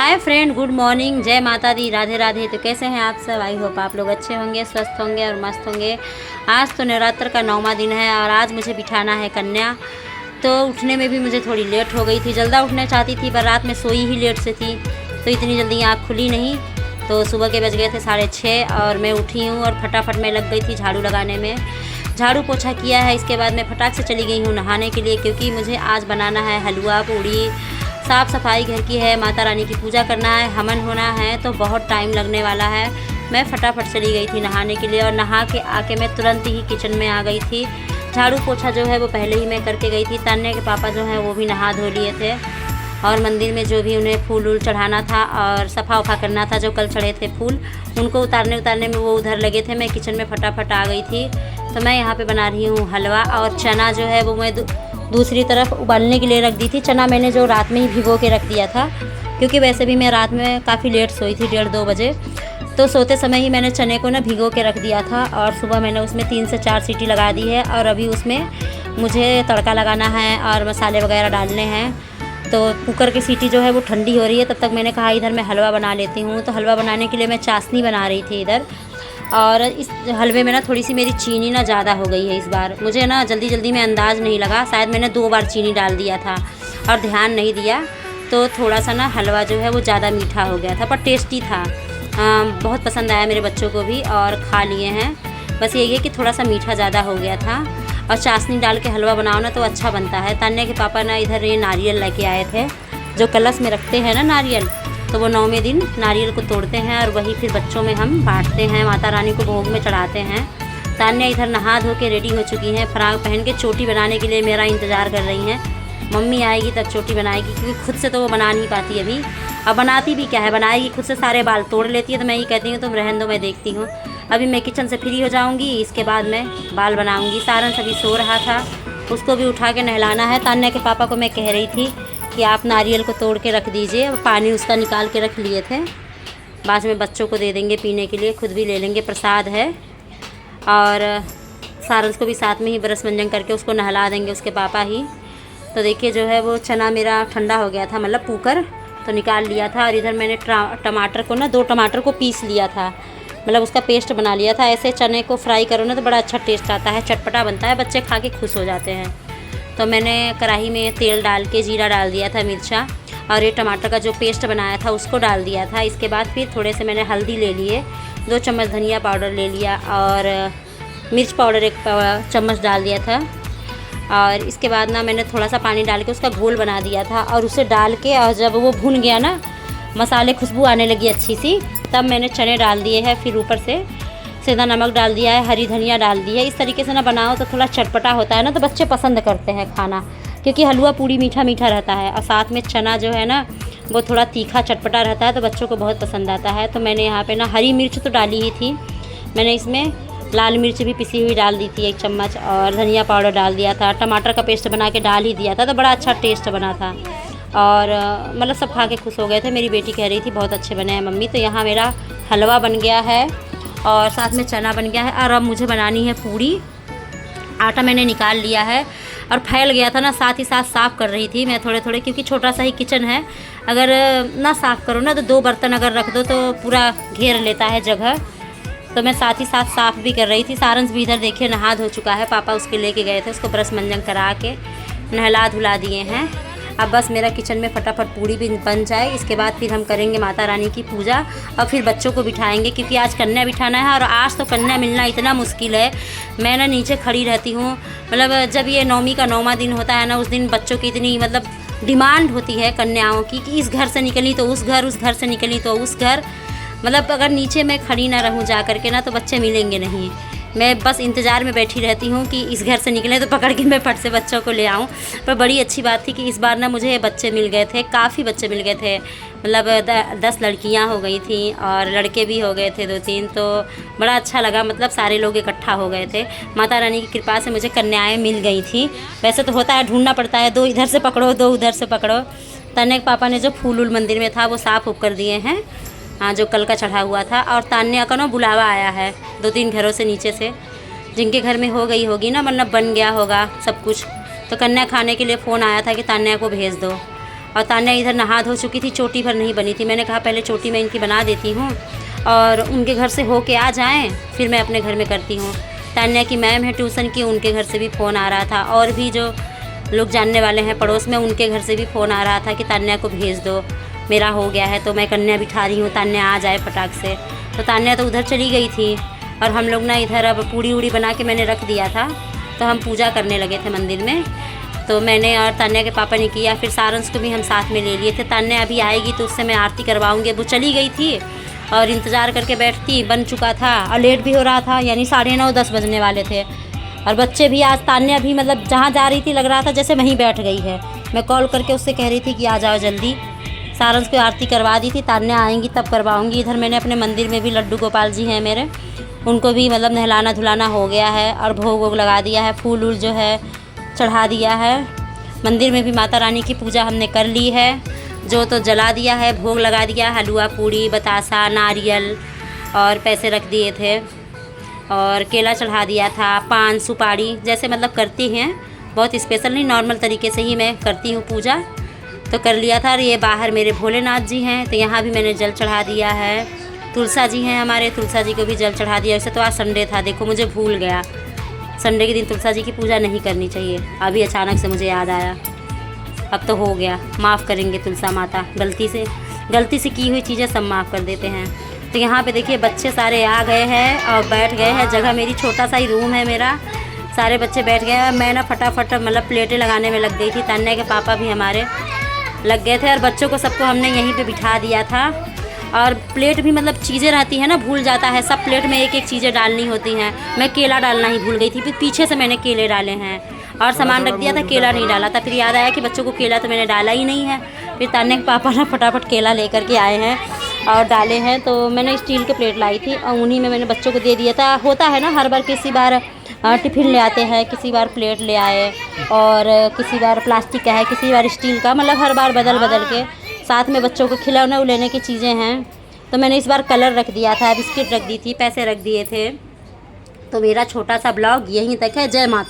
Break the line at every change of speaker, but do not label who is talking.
Hi friend, good morning, जय माता दी, राधे राधे। तो कैसे हैं आप सब? आई होप आप लोग अच्छे होंगे, स्वस्थ होंगे और मस्त होंगे। आज तो नवरात्र का 9वां दिन है और आज मुझे बिठाना है कन्या। तो उठने में भी मुझे थोड़ी लेट हो गई थी। जल्दा उठना चाहती थी पर रात में सोई ही लेट से थी, तो इतनी जल्दी आँख खुली नहीं। तो सुबह के बज गए थे 6:30 और मैं उठी हूँ और फटाफट मैं लग गई थी झाड़ू लगाने में। झाड़ू पोछा किया है, इसके बाद मैं फटाक से चली गई हूँ नहाने के लिए, क्योंकि मुझे आज बनाना है हलवा पूड़ी, साफ़ सफाई घर की है, माता रानी की पूजा करना है, हवन होना है, तो बहुत टाइम लगने वाला है। मैं फटाफट चली गई थी नहाने के लिए और नहा के आके मैं तुरंत ही किचन में आ गई थी। झाड़ू पोछा जो है वो पहले ही मैं करके गई थी। तान्या के पापा जो हैं वो भी नहा धो लिए थे और मंदिर में जो भी उन्हें फूल वूल चढ़ाना था और सफ़ा उफ़ा करना था, जो कल चढ़े थे फूल, उनको उतारने में वो उधर लगे थे। मैं किचन में फटाफट आ गई थी। तो मैं यहाँ पे बना रही हूँ हलवा और चना जो है वो मैं दूसरी तरफ उबालने के लिए रख दी थी। चना मैंने जो रात में ही भिगो के रख दिया था, क्योंकि वैसे भी मैं रात में काफ़ी लेट सोई थी, 1:30-2 बजे। तो सोते समय ही मैंने चने को ना भिगो के रख दिया था और सुबह मैंने उसमें 3 से 4 सीटी लगा दी है। और अभी उसमें मुझे तड़का लगाना है और मसाले वगैरह डालने हैं। तो कुकर की सीटी जो है वो ठंडी हो रही है, तब तक मैंने कहा इधर मैं हलवा बना लेती हूँ। तो हलवा बनाने के लिए मैं चाशनी बना रही थी इधर। और इस हलवे में ना थोड़ी सी मेरी चीनी ना ज़्यादा हो गई है इस बार। मुझे ना जल्दी में अंदाज़ नहीं लगा, शायद मैंने 2 बार चीनी डाल दिया था और ध्यान नहीं दिया, तो थोड़ा सा ना हलवा जो है वो ज़्यादा मीठा हो गया था, पर टेस्टी था। बहुत पसंद आया मेरे बच्चों को भी और खा लिए हैं। बस यही है कि थोड़ा सा मीठा ज़्यादा हो गया था। और चाशनी डाल के हलवा बनाओ ना तो अच्छा बनता है। तान्या के पापा ना इधर ये नारियल लेके आए थे, जो कलश में रखते हैं ना नारियल, तो वो 9वें दिन नारियल को तोड़ते हैं और वही फिर बच्चों में हम बांटते हैं, माता रानी को भोग में चढ़ाते हैं। तान्या इधर नहा धो के रेडी हो चुकी हैं, फ्राक पहन के चोटी बनाने के लिए मेरा इंतज़ार कर रही हैं। मम्मी आएगी तब चोटी बनाएगी, क्योंकि खुद से तो वो बना नहीं पाती अभी। अब बनाती भी क्या है, बनाएगी खुद से सारे बाल तोड़ लेती है। तो मैं ये कहती हूँ तुम रहने दो, मैं देखती हूँ। अभी मैं किचन से फ्री हो जाऊँगी, इसके बाद मैं बाल बनाऊँगी। सारन सभी सो रहा था, उसको भी उठा के नहलाना है। तान्या के पापा को मैं कह रही थी कि आप नारियल को तोड़ के रख दीजिए, पानी उसका निकाल के रख लिए थे, बाद में बच्चों को दे देंगे पीने के लिए, खुद भी ले लेंगे, प्रसाद है। और सारंस को भी साथ में ही ब्रश मंजन करके उसको नहला देंगे उसके पापा ही। तो देखिए जो है वो चना मेरा ठंडा हो गया था, मतलब पूकर, तो निकाल लिया था। और इधर मैंने टमाटर को ना 2 टमाटर को पीस लिया था, मतलब उसका पेस्ट बना लिया था। ऐसे चने को फ्राई करो ना तो बड़ा अच्छा टेस्ट आता है, चटपटा बनता है, बच्चे खा के खुश हो जाते हैं। तो मैंने कढ़ाई में तेल डाल के जीरा डाल दिया था, मिर्चा, और ये टमाटर का जो पेस्ट बनाया था उसको डाल दिया था। इसके बाद फिर थोड़े से मैंने हल्दी ले लिए, 2 चम्मच धनिया पाउडर ले लिया और मिर्च पाउडर 1 चम्मच डाल दिया था। और इसके बाद ना मैंने थोड़ा सा पानी डाल के उसका घोल बना दिया था और उसे डाल के, और जब वो भुन गया ना, मसाले खुशबू आने लगी अच्छी सी, तब मैंने चने डाल दिए हैं। फिर ऊपर से सेंधा नमक डाल दिया है, हरी धनिया डाल दी है। इस तरीके से ना बनाओ तो थोड़ा चटपटा होता है ना, तो बच्चे पसंद करते हैं खाना, क्योंकि हलवा पूड़ी मीठा मीठा रहता है और साथ में चना जो है ना वो थोड़ा तीखा चटपटा रहता है, तो बच्चों को बहुत पसंद आता है। तो मैंने यहाँ पे ना हरी मिर्च तो डाली ही थी, मैंने इसमें लाल मिर्च भी पिसी हुई डाल दी थी 1 चम्मच, और धनिया पाउडर डाल दिया था, टमाटर का पेस्ट बना के डाल ही दिया था, तो बड़ा अच्छा टेस्ट बना था। और मतलब सब खा के खुश हो गए थे। मेरी बेटी कह रही थी बहुत अच्छे बने हैं मम्मी। तो यहाँ मेरा हलवा बन गया है और साथ में चना बन गया है। और अब मुझे बनानी है पूड़ी। आटा मैंने निकाल लिया है और फैल गया था ना, साथ ही साथ साफ़ कर रही थी मैं थोड़े, क्योंकि छोटा सा ही किचन है। अगर ना साफ़ करो ना तो 2 बर्तन अगर रख दो तो पूरा घेर लेता है जगह। तो मैं साथ ही साथ साफ़ भी कर रही थी। सारंस भी इधर देखिए नहा धो चुका है, पापा उसके लेके गए थे, उसको ब्रश मंजन करा के नहला धुला दिए हैं। अब बस मेरा किचन में फटाफट पूड़ी भी बन जाए, इसके बाद फिर हम करेंगे माता रानी की पूजा और फिर बच्चों को बिठाएंगे, क्योंकि आज कन्या बिठाना है। और आज तो कन्या मिलना इतना मुश्किल है, मैं ना नीचे खड़ी रहती हूँ। मतलब जब ये 9वीं का 9वां दिन होता है ना, उस दिन बच्चों की इतनी मतलब डिमांड होती है कन्याओं की कि इस घर से निकली तो उस घर से निकली तो उस घर। मतलब अगर नीचे मैं खड़ी ना रहूँ जा करके ना तो बच्चे मिलेंगे नहीं। मैं बस इंतज़ार में बैठी रहती हूँ कि इस घर से निकले तो पकड़ के मैं फट से बच्चों को ले आऊँ। पर बड़ी अच्छी बात थी कि इस बार ना मुझे बच्चे मिल गए थे, काफ़ी बच्चे मिल गए थे। मतलब 10 लड़कियाँ हो गई थी और लड़के भी हो गए थे 2-3। तो बड़ा अच्छा लगा, मतलब सारे लोग इकट्ठा हो गए थे। माता रानी की कृपा से मुझे कन्याएँ मिल गई थी। वैसे तो होता है ढूंढना पड़ता है, 2 इधर से पकड़ो 2 उधर से पकड़ो। तान्या के पापा ने जो फूल उल मंदिर में था वो साफ़ कर दिए हैं, हाँ, जो कल का चढ़ा हुआ था। और तान्या का ना बुलावा आया है 2-3 घरों से नीचे से, जिनके घर में हो गई होगी ना, मतलब बन गया होगा सब कुछ। तो कन्या खाने के लिए फ़ोन आया था कि तान्या को भेज दो। और तान्या इधर नहा धो चुकी थी, चोटी भर नहीं बनी थी। मैंने कहा पहले चोटी मैं इनकी बना देती हूँ और उनके घर से हो के आ जाएँ, फिर मैं अपने घर में करती हूँ। तान्या की मैम है ट्यूशन की, उनके घर से भी फ़ोन आ रहा था, और भी जो लोग जानने वाले हैं पड़ोस में, उनके घर से भी फ़ोन आ रहा था कि तान्या को भेज दो, मेरा हो गया है। तो मैं कन्या बिठा रही हूँ, तान्या आ जाए फटाक से। तो तान्या तो उधर चली गई थी और हम लोग ना इधर अब पूड़ी उड़ी बना के मैंने रख दिया था, तो हम पूजा करने लगे थे मंदिर में। तो मैंने और तान्या के पापा ने किया, फिर सारंश को भी हम साथ में ले लिए थे। तान्या अभी आएगी तो उससे मैं आरती करवाऊँगी। वो चली गई थी और इंतज़ार करके बैठती, बन चुका था और लेट भी हो रहा था, यानी 9:30-10 बजने वाले थे। और बच्चे भी आज, तान्या भी मतलब जहाँ जा रही थी लग रहा था जैसे वहीं बैठ गई है। मैं कॉल करके उससे कह रही थी कि आ जाओ जल्दी। सारंश को आरती करवा दी थी, तान्या आएंगी तब करवाऊँगी। इधर मैंने अपने मंदिर में भी लड्डू गोपाल जी हैं मेरे, उनको भी मतलब नहलाना धुलाना हो गया है और भोग वोग लगा दिया है, फूल वूल जो है चढ़ा दिया है। मंदिर में भी माता रानी की पूजा हमने कर ली है, जो तो जला दिया है, भोग लगा दिया, हलवा पूड़ी बतासा नारियल और पैसे रख दिए थे और केला चढ़ा दिया था, पान सुपारी, जैसे मतलब करती हैं, बहुत स्पेशल नहीं, नॉर्मल तरीके से ही मैं करती हूँ पूजा, तो कर लिया था। और ये बाहर मेरे भोलेनाथ जी हैं, तो यहाँ भी मैंने जल चढ़ा दिया है। तुलसा जी हैं हमारे, तुलसा जी को भी जल चढ़ा दिया। वैसे तो आज संडे था, देखो मुझे भूल गया, संडे के दिन तुलसा जी की पूजा नहीं करनी चाहिए, अभी अचानक से मुझे याद आया। अब तो हो गया, माफ़ करेंगे तुलसा माता, गलती से की हुई चीज़ें सब माफ़ कर देते हैं। तो यहाँ पे देखिए बच्चे सारे आ गए हैं और बैठ गए हैं। जगह मेरी छोटा सा ही रूम है मेरा, सारे बच्चे बैठ गए हैं। मैं ना फटाफट मतलब प्लेटें लगाने में लग गई थी, तान्या के पापा भी हमारे लग गए थे और बच्चों को सबको हमने यहीं पे बिठा दिया था। और प्लेट भी मतलब चीज़ें रहती हैं ना, भूल जाता है, सब प्लेट में एक एक चीज़ें डालनी होती हैं। मैं केला डालना ही भूल गई थी, फिर पीछे से मैंने केले डाले हैं और सामान रख दिया था, केला नहीं डाला था। फिर याद आया कि बच्चों को केला तो मैंने डाला ही नहीं है। फिर तान्या के पापा ना फटाफट केला लेकर के आए हैं और डाले हैं। तो मैंने स्टील के प्लेट लाई थी और उन्हीं में मैंने बच्चों को दे दिया था। होता है ना, हर बार किसी बार टिफ़िन ले आते हैं, किसी बार प्लेट ले आए और किसी बार प्लास्टिक का है, किसी बार स्टील का, मतलब हर बार बदल बदल के। साथ में बच्चों को खिलौने लेने की चीज़ें हैं, तो मैंने इस बार कलर रख दिया था, बिस्किट रख दी थी, पैसे रख दिए थे। तो मेरा छोटा सा ब्लॉग यहीं तक है। जय माता।